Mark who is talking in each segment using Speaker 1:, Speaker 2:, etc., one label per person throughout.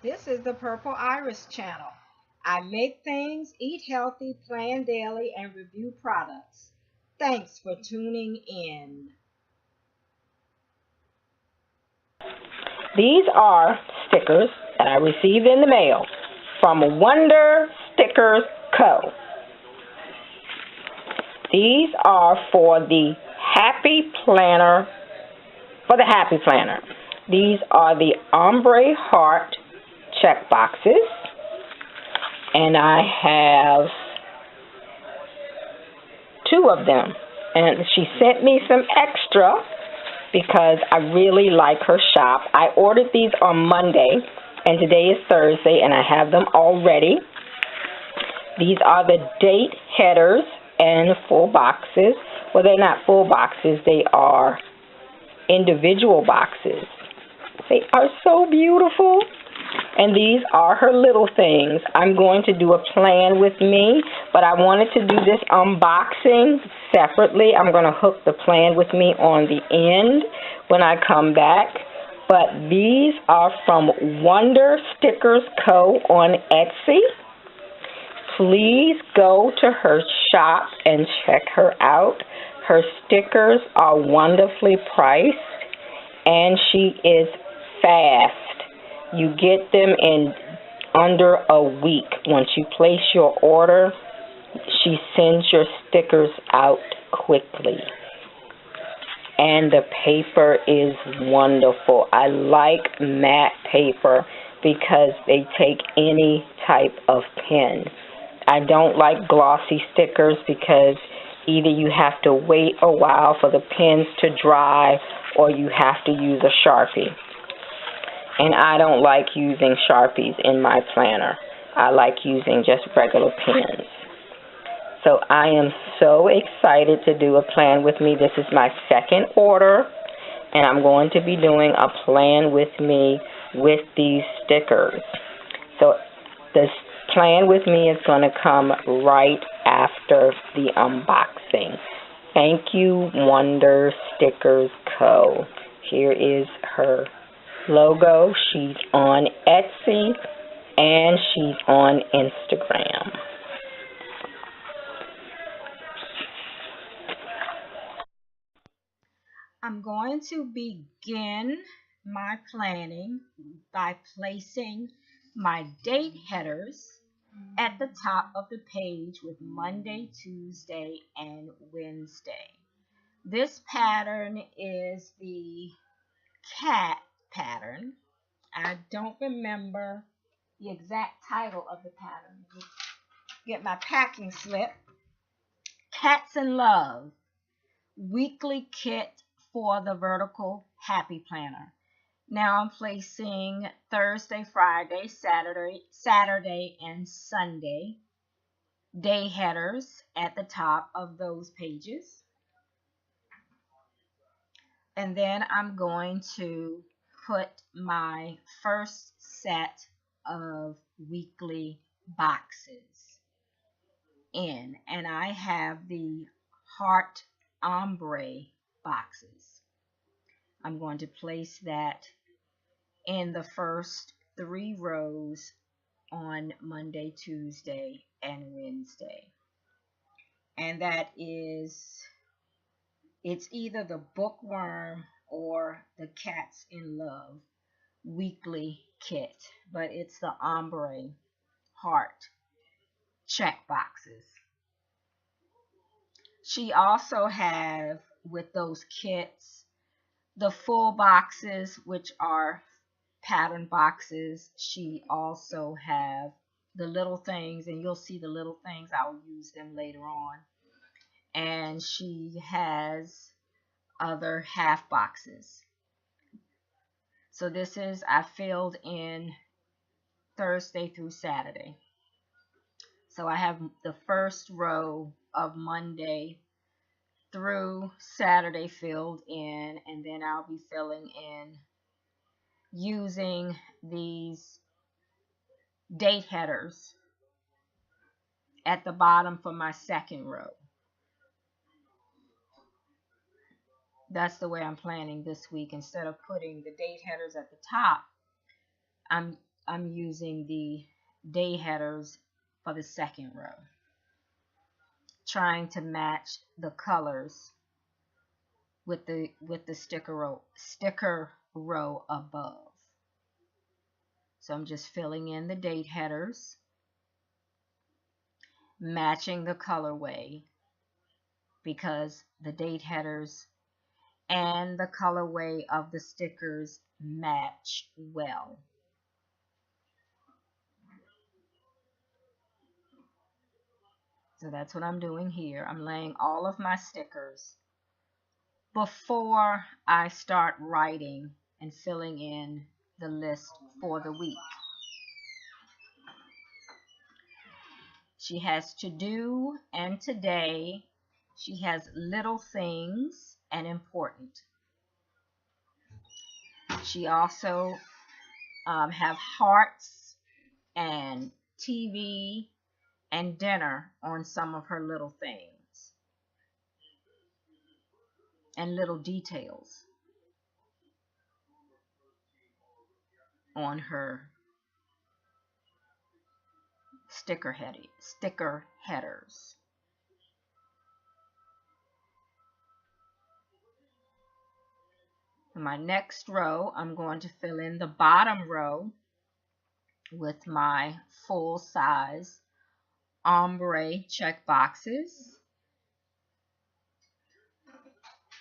Speaker 1: This is the Purple Iris channel. I make things, eat healthy, plan daily, and review products. Thanks for tuning in.
Speaker 2: These are stickers that I received in the mail from WonderStickersCo. These are for the Happy Planner, These are the ombre heart check boxes, and I have two of them. And she sent me some extra because I really like her shop. I ordered these on Monday, and today is Thursday, and I have them already. These are the date headers and full boxes. Well, they're not full boxes. They are individual boxes. They are so beautiful. And these are her little things. I'm going to do a plan with me, but I wanted to do this unboxing separately. I'm going to hook the plan with me on the end when I come back. But these are from WonderStickersCo on Etsy. Please go to her shop and check her out. Her stickers are wonderfully priced, and she is fast. You get them in under a week. Once you place your order, she sends your stickers out quickly. And the paper is wonderful. I like matte paper because they take any type of pen. I don't like glossy stickers because either you have to wait a while for the pens to dry or you have to use a Sharpie. And I don't like using Sharpies in my planner. I like using just regular pens. So I am so excited to do a plan with me. This is my second order, and I'm going to be doing a plan with me with these stickers. So this plan with me is going to come right after the unboxing. Thank you, WonderStickersCo. Here is her logo. She's on Etsy and she's on Instagram.
Speaker 1: I'm going to begin my planning by placing my date headers at the top of the page with Monday, Tuesday, and Wednesday. This pattern is the cat pattern. I don't remember the exact title of the pattern. Let me get my packing slip. Cats in Love, weekly kit for the vertical happy planner. Now I'm placing Thursday, Friday, Saturday, and Sunday day headers at the top of those pages. And then I'm going to put my first set of weekly boxes in. And I have the heart ombre boxes. I'm going to place that in the first 3 rows on Monday, Tuesday, and Wednesday. And that is, it's either the bookworm or the Cats in Love weekly kit, but it's the ombre heart check boxes. She also have with those kits the full boxes, which are pattern boxes. She also have the little things, and you'll see the little things. I'll use them later on. And she has other half boxes. So this is, I filled in Thursday through Saturday. So I have the first row of Monday through Saturday filled in, and then I'll be filling in using these date headers at the bottom for my second row. That's the way I'm planning this week. Instead of putting the date headers at the top, I'm I'm using the day headers for the second row, trying to match the colors with the sticker row above. So I'm just filling in the date headers, matching the colorway, because the date headers and the colorway of the stickers match well. So that's what I'm doing here. I'm laying all of my stickers before I start writing and filling in the list for the week. She has to do and today. She has little things and important. She also have hearts and TV and dinner on some of her little things and little details on her sticker headers. In my next row, I'm going to fill in the bottom row with my full size ombre check boxes.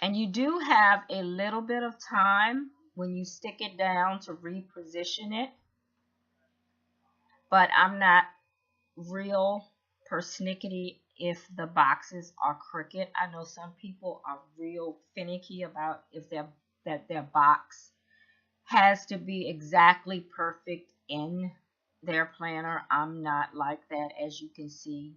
Speaker 1: And you do have a little bit of time when you stick it down to reposition it, but I'm not real persnickety if the boxes are crooked. I know some people are real finicky about if their box has to be exactly perfect in their planner. I'm not like that, as you can see.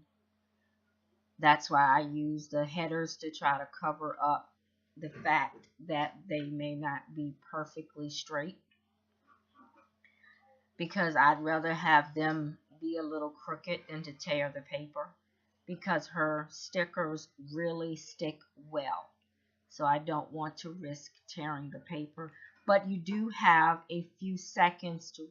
Speaker 1: That's why I use the headers to try to cover up the fact that they may not be perfectly straight, because I'd rather have them be a little crooked than to tear the paper, because her stickers really stick well. So I don't want to risk tearing the paper. But you do have a few seconds to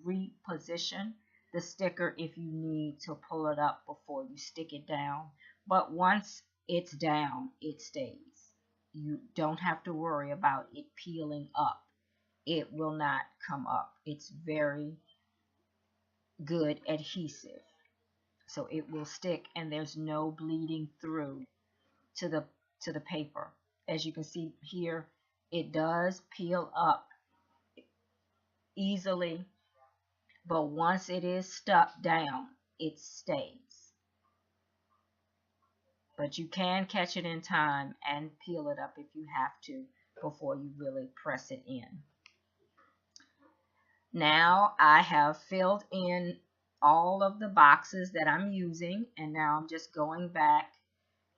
Speaker 1: reposition the sticker if you need to pull it up before you stick it down. But once it's down, it stays. You don't have to worry about it peeling up. It will not come up. It's very good adhesive. So it will stick, and there's no bleeding through to the paper. As you can see here, it does peel up easily, but once it is stuck down, it stays. But you can catch it in time and peel it up if you have to before you really press it in. Now I have filled in all of the boxes that I'm using, and now I'm just going back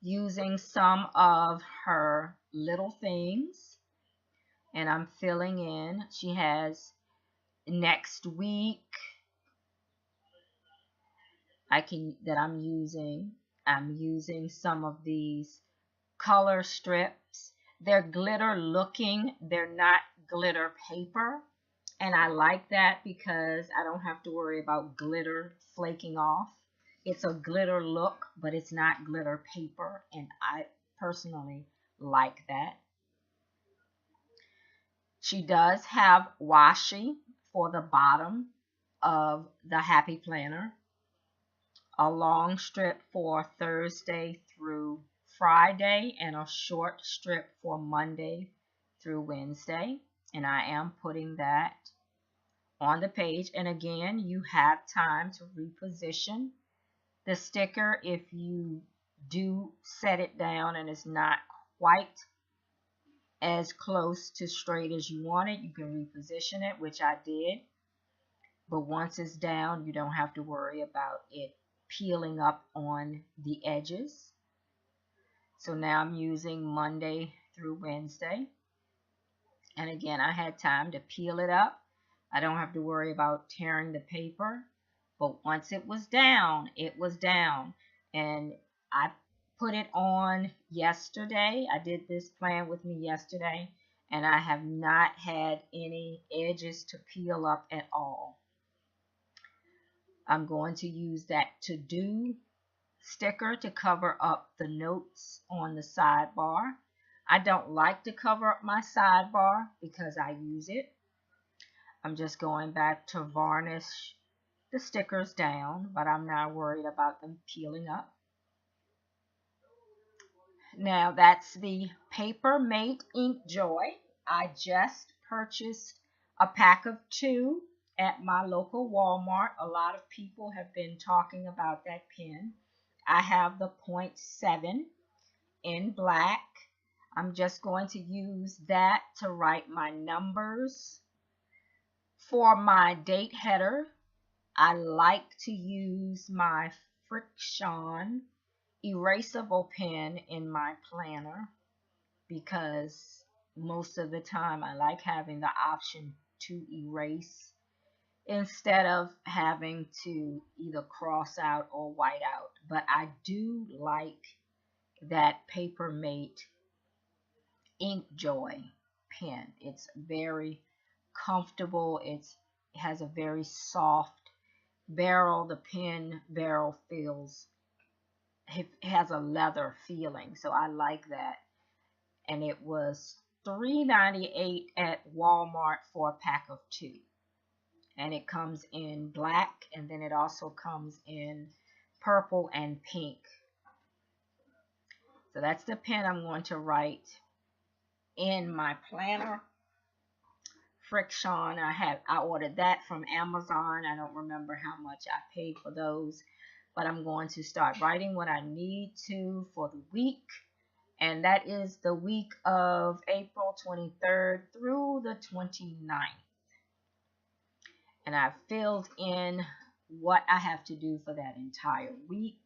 Speaker 1: using some of her little things, and I'm filling in. She has next week I'm using some of these color strips. They're glitter looking, they're not glitter paper, and I like that because I don't have to worry about glitter flaking off. It's a glitter look, but it's not glitter paper, and I personally like that. She does have washi for the bottom of the Happy Planner, a long strip for Thursday through Friday, and a short strip for Monday through Wednesday. And I am putting that on the page. And again, you have time to reposition the sticker if you do set it down and it's not quite as close to straight as you want it. You can reposition it, which I did. But once it's down, you don't have to worry about it peeling up on the edges. So now I'm using Monday through Wednesday. And again, I had time to peel it up. I don't have to worry about tearing the paper. But once it was down, it was down. And I put it on yesterday. I did this plan with me yesterday. and I have not had any edges to peel up at all. I'm going to use that to-do sticker to cover up the notes on the sidebar. I don't like to cover up my sidebar because I use it. I'm just going back to varnish the stickers down, but I'm not worried about them peeling up. Now that's the Paper Mate Ink Joy. I just purchased a pack of 2 at my local Walmart. A lot of people have been talking about that pen. I have the 0.7 in black. I'm just going to use that to write my numbers. For my date header, I like to use my Friction erasable pen in my planner because most of the time I like having the option to erase instead of having to either cross out or white out. But I do like that Paper Mate Ink Joy pen. It's very comfortable. It has a very soft barrel. The pen barrel feels, it has a leather feeling, so I like that. And it was $3.98 at Walmart for a pack of 2. And it comes in black, and then it also comes in purple and pink. So that's the pen I'm going to write in my planner. Friction, I ordered that from Amazon. I don't remember how much I paid for those, but I'm going to start writing what I need to for the week, and that is the week of April 23rd through the 29th. And I've filled in what I have to do for that entire week.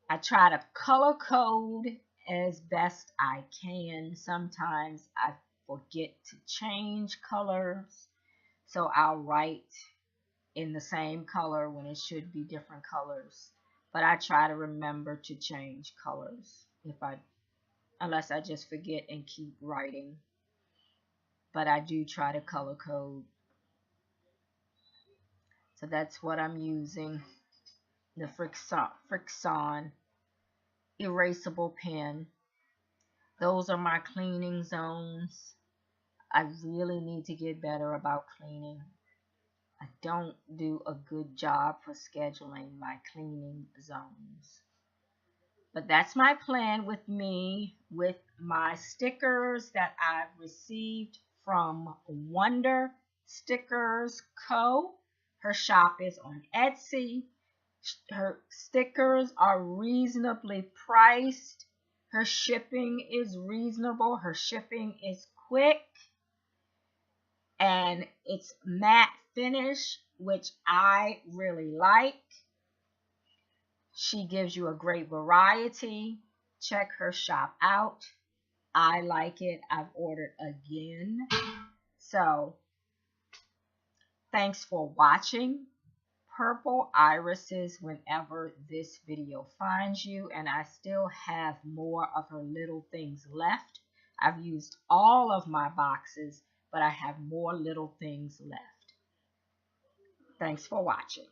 Speaker 1: I try to color code as best I can. Sometimes I forget to change colors, so I'll write in the same color when it should be different colors. But I try to remember to change colors unless I just forget and keep writing. But I do try to color code. So that's what I'm using, the Friction erasable pen. Those are my cleaning zones. I really need to get better about cleaning. I don't do a good job for scheduling my cleaning zones. But that's my plan with me, with my stickers that I've received from WonderStickersCo. Her shop is on Etsy. Her stickers are reasonably priced. Her shipping is reasonable. Her shipping is quick. And it's matte finish, which I really like. She gives you a great variety. Check her shop out. I like it. I've ordered again. So, thanks for watching. Purple irises whenever this video finds you, and I still have more of her little things left. I've used all of my boxes, but I have more little things left. Thanks for watching.